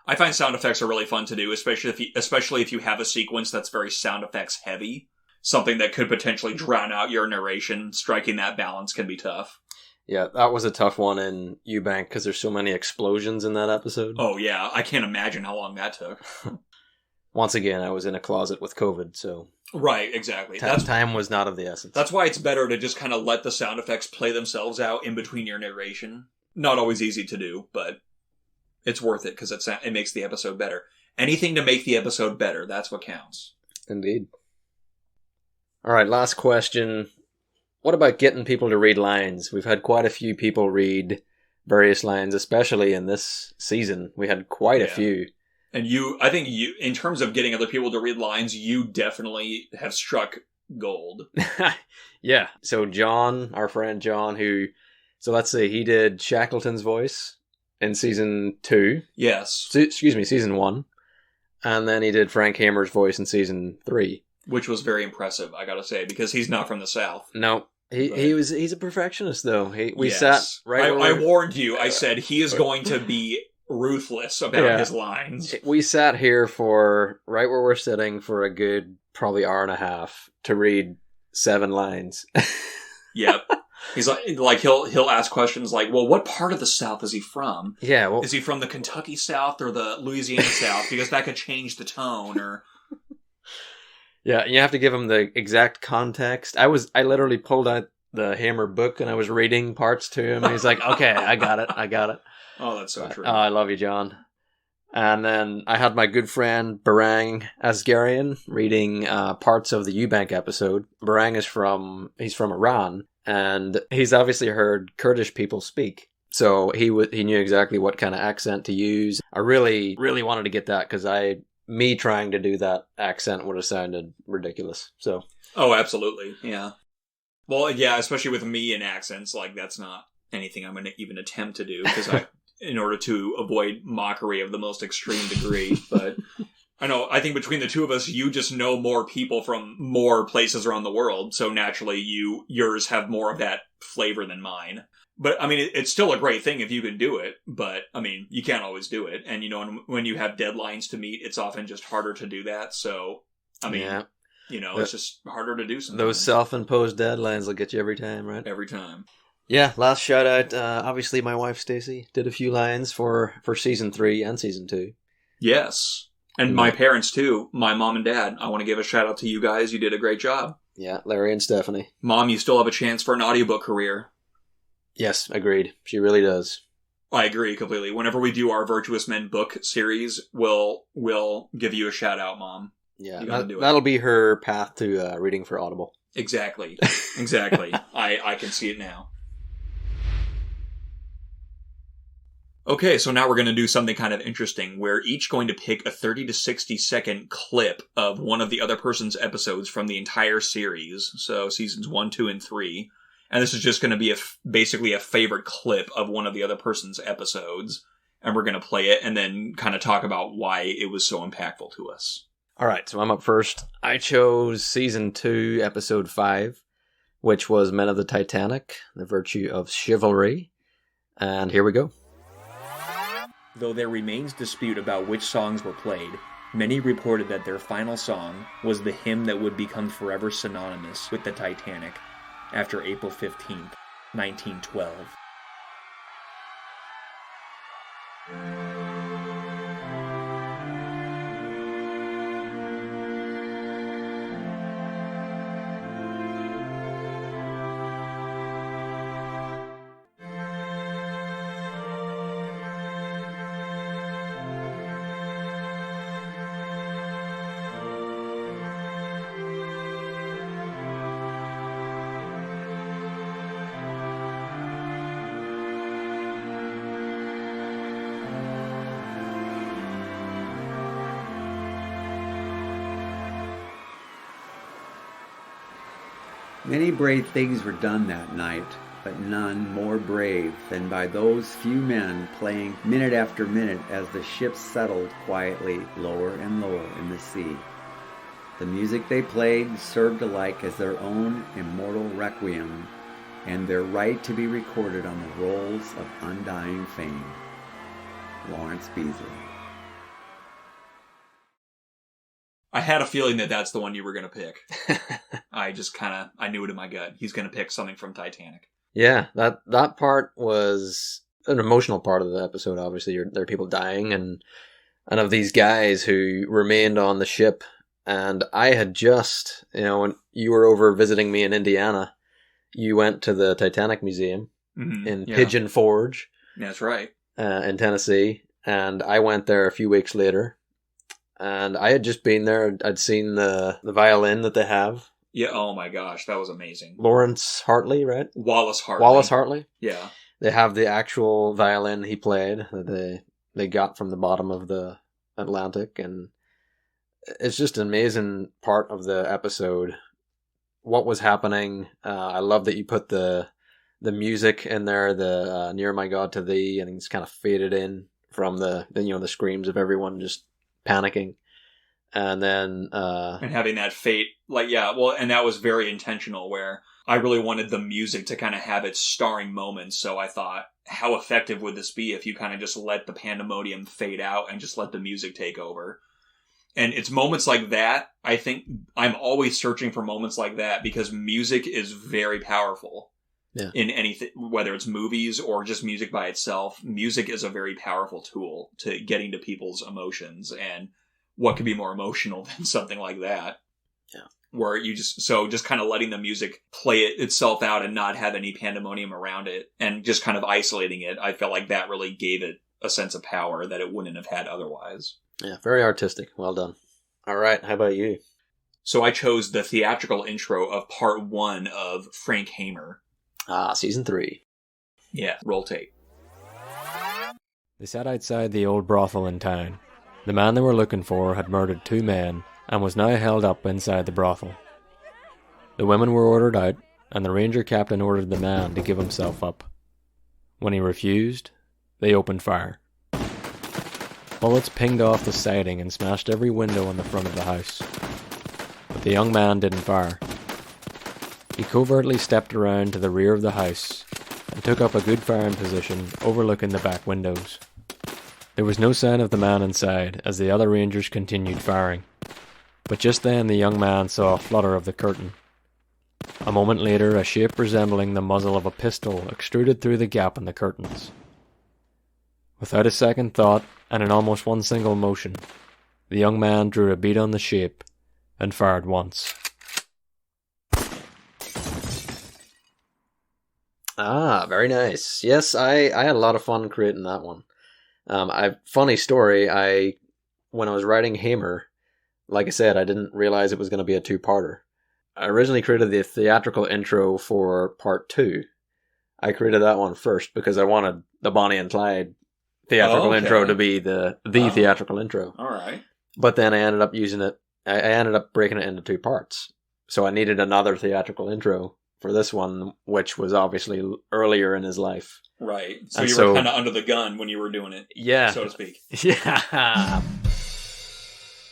I find sound effects are really fun to do, especially if you have a sequence that's very sound effects heavy. Something that could potentially drown out your narration. Striking that balance can be tough. Yeah, that was a tough one in Eubank because there's so many explosions in that episode. Oh yeah, I can't imagine how long that took. Once again, I was in a closet with COVID, so... Right, exactly. Time was not of the essence. That's why it's better to just kind of let the sound effects play themselves out in between your narration. Not always easy to do, but it's worth it because it makes the episode better. Anything to make the episode better, that's what counts. Indeed. All right, last question. What about getting people to read lines? We've had quite a few people read various lines, especially in this season. We had quite a few. And I think in terms of getting other people to read lines, you definitely have struck gold. Yeah. So John, our friend John, so let's see, he did Shackleton's voice in season 2. Yes. Season 1. And then he did Frank Hamer's voice in season 3. Which was very impressive, I gotta say, because he's not from the South. No. He's a perfectionist, though. I warned you. I said he is going to be ruthless about his lines. We sat here for, right where we're sitting, for a good probably hour and a half to read 7 lines. Yep. He's like he'll ask questions like, well, what part of the South is he from? Yeah. Well, is he from the Kentucky South or the Louisiana South? Because that could change the tone. Or yeah, you have to give him the exact context. I literally pulled out the Hammer book and I was reading parts to him. And he's like, okay, I got it. Oh, that's so true. Oh, I love you, John. And then I had my good friend Barang Asgharian reading parts of the Eubank episode. Barang is from Iran, and he's obviously heard Kurdish people speak. So he knew exactly what kind of accent to use. I really, really wanted to get that because me trying to do that accent would have sounded ridiculous. So. Oh, absolutely. Yeah. Well, yeah, especially with me in accents, like that's not anything I'm going to even attempt to do because in order to avoid mockery of the most extreme degree. But I think between the two of us, you just know more people from more places around the world. So naturally, yours have more of that flavor than mine. But, I mean, it's still a great thing if you can do it. But, I mean, you can't always do it. And, when you have deadlines to meet, it's often just harder to do that. So, I mean, it's just harder to do something. Those self-imposed deadlines will get you every time, right? Every time. Yeah, last shout out. Obviously, my wife Stacy did a few lines for season 3 and season 2. Yes. And my parents, too. My mom and dad. I want to give a shout out to you guys. You did a great job. Yeah, Larry and Stephanie. Mom, you still have a chance for an audiobook career. Yes, agreed. She really does. I agree completely. Whenever we do our Virtuous Men book series, we'll give you a shout out, Mom. Yeah, that'll be her path to reading for Audible. Exactly. I can see it now. Okay, so now we're going to do something kind of interesting. We're each going to pick a 30 to 60 second clip of one of the other person's episodes from the entire series. So seasons 1, 2, and 3. And this is just going to be basically a favorite clip of one of the other person's episodes. And we're going to play it and then kind of talk about why it was so impactful to us. All right, so I'm up first. I chose season 2, episode 5, which was Men of the Titanic, The Virtue of Chivalry. And here we go. Though there remains dispute about which songs were played, many reported that their final song was the hymn that would become forever synonymous with the Titanic after April 15th, 1912. Many brave things were done that night, but none more brave than by those few men playing minute after minute as the ship settled quietly lower and lower in the sea. The music they played served alike as their own immortal requiem and their right to be recorded on the rolls of undying fame. Lawrence Beasley. I had a feeling that that's the one you were going to pick. I knew it in my gut. He's going to pick something from Titanic. Yeah, that part was an emotional part of the episode. Obviously, there are people dying, and of these guys who remained on the ship. And I had just, when you were over visiting me in Indiana, you went to the Titanic Museum in Pigeon Forge. That's right. In Tennessee, and I went there a few weeks later. And I had just been there. I'd seen the violin that they have. Yeah, oh my gosh, that was amazing. Lawrence Hartley, right? Wallace Hartley. Wallace Hartley? Yeah. They have the actual violin he played that they got from the bottom of the Atlantic. And it's just an amazing part of the episode. What was happening. I love that you put the music in there, the Near My God to Thee, and it's kind of faded in from the screams of everyone just panicking, and then and having that fate, and that was very intentional, where I really wanted the music to kind of have its starring moments. So I thought, how effective would this be if you kind of just let the pandemonium fade out and just let the music take over? And it's moments like that. I think I'm always searching for moments like that, because music is very powerful. Yeah. In anything, whether it's movies or just music by itself, music is a very powerful tool to getting to people's emotions. And what could be more emotional than something like that? Yeah. Where you just kind of letting the music play itself out and not have any pandemonium around it, and just kind of isolating it. I felt like that really gave it a sense of power that it wouldn't have had otherwise. Yeah, very artistic. Well done. All right, how about you? So I chose the theatrical intro of part 1 of Frank Hamer. Season 3. Yeah, roll tape. They sat outside the old brothel in town. The man they were looking for had murdered 2 men and was now held up inside the brothel. The women were ordered out, and the ranger captain ordered the man to give himself up. When he refused, they opened fire. Bullets pinged off the siding and smashed every window on the front of the house. But the young man didn't fire. He covertly stepped around to the rear of the house and took up a good firing position overlooking the back windows. There was no sign of the man inside as the other rangers continued firing, but just then the young man saw a flutter of the curtain. A moment later, a shape resembling the muzzle of a pistol extruded through the gap in the curtains. Without a second thought and in almost one single motion, the young man drew a bead on the shape and fired once. Very nice. Yes, I had a lot of fun creating that one. Funny story, when I was writing Hamer, like I said, I didn't realize it was going to be a 2-parter. I originally created the theatrical intro for part 2. I created that one first because I wanted the Bonnie and Clyde theatrical intro to be the theatrical intro. All right. But then I ended up I ended up breaking it into 2 parts. So I needed another theatrical intro for this one, which was obviously earlier in his life. Right. So you were kind of under the gun when you were doing it. Yeah. So to speak. Yeah.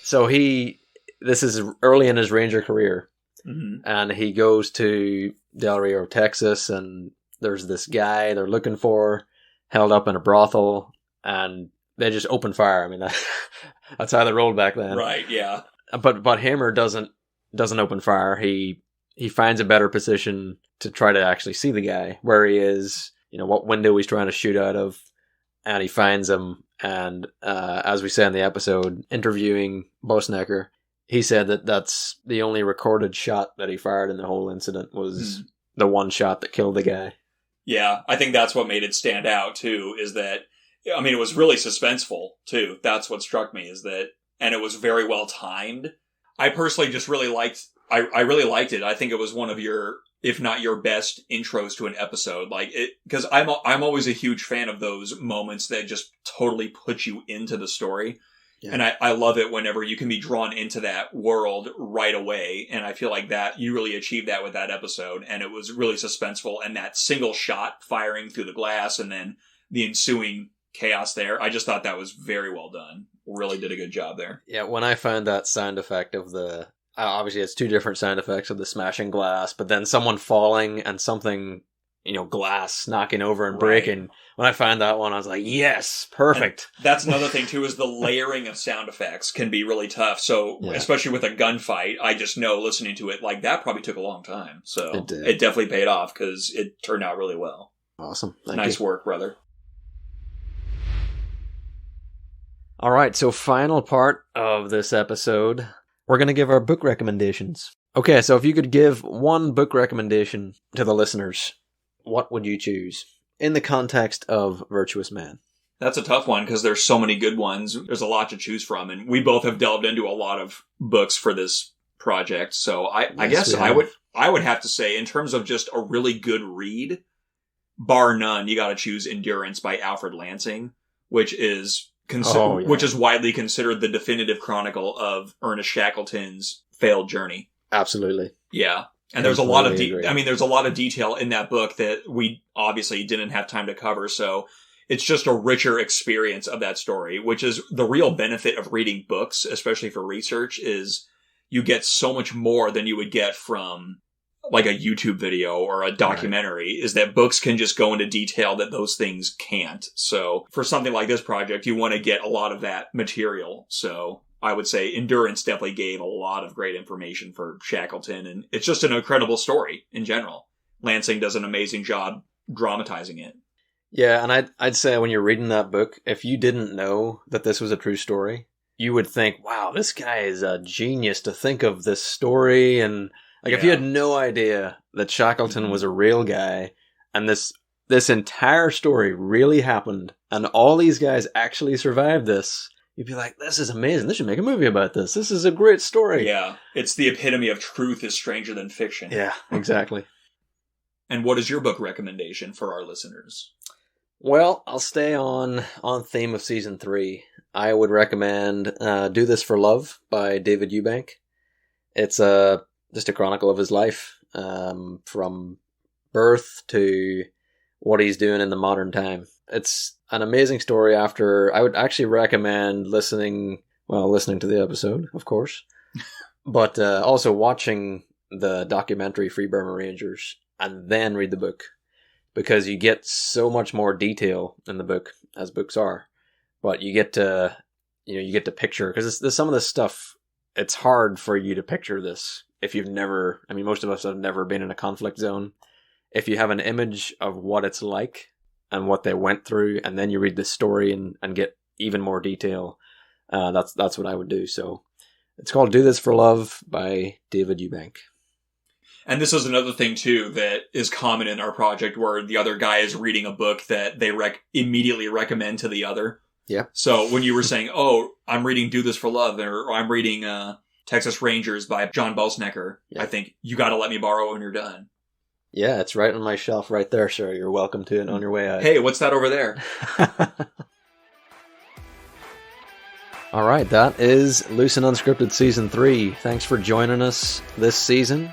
So this is early in his ranger career. Mm-hmm. And he goes to Del Rio, Texas, and there's this guy they're looking for, held up in a brothel, and they just open fire. I mean, that's how they rolled back then. Right, yeah. But Hamer doesn't open fire. He finds a better position to try to actually see the guy, where he is, what window he's trying to shoot out of, and he finds him. And as we said in the episode, interviewing Bosnecker, he said that that's the only recorded shot that he fired in the whole incident was the one shot that killed the guy. Yeah, I think that's what made it stand out, too, is that, I mean, it was really suspenseful, too. That's what struck me, is that, and it was very well timed. I personally just really liked, I really liked it. I think it was one of your, if not your best intros to an episode. Like it, because I'm always a huge fan of those moments that just totally put you into the story. Yeah. And I love it whenever you can be drawn into that world right away. And I feel like that you really achieved that with that episode. And it was really suspenseful. And that single shot firing through the glass and then the ensuing chaos there. I just thought that was very well done. Really did a good job there. Yeah, when I found that sound effect of the... obviously, it's two different sound effects of the smashing glass, but then someone falling and something, glass knocking over and breaking. When I found that one, I was like, yes, perfect. And that's another thing, too, is the layering of sound effects can be really tough. So, especially with a gunfight, I just know listening to it, like, that probably took a long time. So, it definitely paid off because it turned out really well. Awesome. Nice work, brother. All right, so final part of this episode, we're going to give our book recommendations. Okay, so if you could give one book recommendation to the listeners, what would you choose in the context of Virtuous Men? That's a tough one because there's so many good ones. There's a lot to choose from, and we both have delved into a lot of books for this project. So I guess I would have to say, in terms of just a really good read, bar none, you got to choose Endurance by Alfred Lansing, which is which is widely considered the definitive chronicle of Ernest Shackleton's failed journey. Absolutely. Yeah. And there's a lot of there's a lot of detail in that book that we obviously didn't have time to cover. So it's just a richer experience of that story, which is the real benefit of reading books, especially for research, is you get so much more than you would get from like a YouTube video or a documentary, is that books can just go into detail that those things can't. So for something like this project, you want to get a lot of that material. So I would say Endurance definitely gave a lot of great information for Shackleton, and it's just an incredible story in general. Lansing does an amazing job dramatizing it. Yeah, and I'd say when you're reading that book, if you didn't know that this was a true story, you would think, wow, this guy is a genius to think of this story. And like, if you had no idea that Shackleton was a real guy and this entire story really happened and all these guys actually survived this, you'd be like, this is amazing. They should make a movie about this. This is a great story. Yeah, it's the epitome of truth is stranger than fiction. Yeah, exactly. And what is your book recommendation for our listeners? Well, I'll stay on theme of season 3. I would recommend Do This for Love by David Eubank. It's just a chronicle of his life, from birth to what he's doing in the modern time. It's an amazing story. I would actually recommend listening to the episode, of course, but also watching the documentary Free Burma Rangers and then read the book, because you get so much more detail in the book, as books are, but you get to picture, because some of this stuff, it's hard for you to picture this if you've never, most of us have never been in a conflict zone. If you have an image of what it's like and what they went through, and then you read the story and get even more detail, that's what I would do. So it's called Do This for Love by David Eubank. And this is another thing, too, that is common in our project, where the other guy is reading a book that they immediately recommend to the other. Yeah. So when you were saying, oh, I'm reading Do This for Love, or I'm reading Texas Rangers by John Bosnecker, I think you got to let me borrow when you're done. Yeah, it's right on my shelf right there, sir. You're welcome to it on your way out. Hey, what's that over there? All right, that is Loose and Unscripted Season 3. Thanks for joining us this season.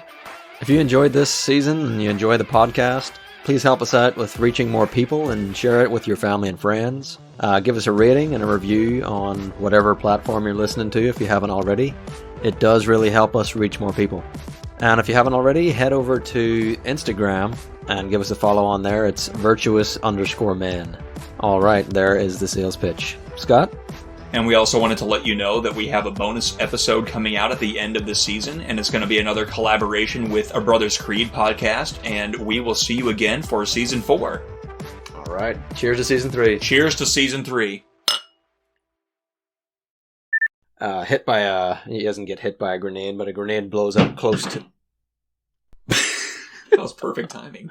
If you enjoyed this season and you enjoy the podcast, please help us out with reaching more people and share it with your family and friends. Give us a rating and a review on whatever platform you're listening to if you haven't already. It does really help us reach more people. And if you haven't already, head over to Instagram and give us a follow on there. It's virtuous_men. All right, there is the sales pitch. Scott? And we also wanted to let you know that we have a bonus episode coming out at the end of this season, and it's going to be another collaboration with a Brothers Creed podcast, and we will see you again for Season 4. All right. Cheers to Season 3. Cheers to Season 3. He doesn't get hit by a grenade, but a grenade blows up close to... That was perfect timing.